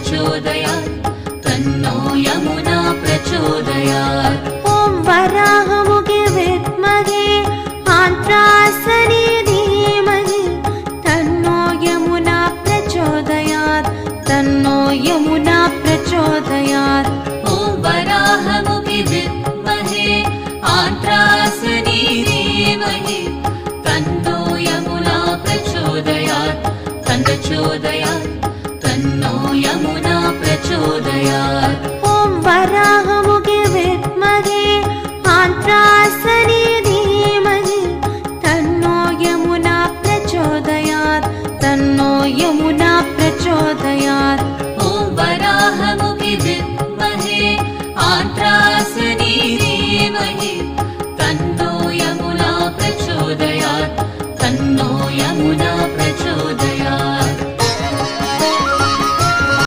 प्रचोदयात् तन्नो यमुना प्रचोदयात्। ॐ वराहमुखे विद्महे आन्त्रासने धीमहि तन्नो यमुना प्रचोदयात् तन्नो यमुना प्रचोदयात्। ॐ वराहमुखे विद्महे आन्त्रासने धीमहि तन्नो यमुना प्रचोदयात् तन्नो यमुना प्रचोदयात्।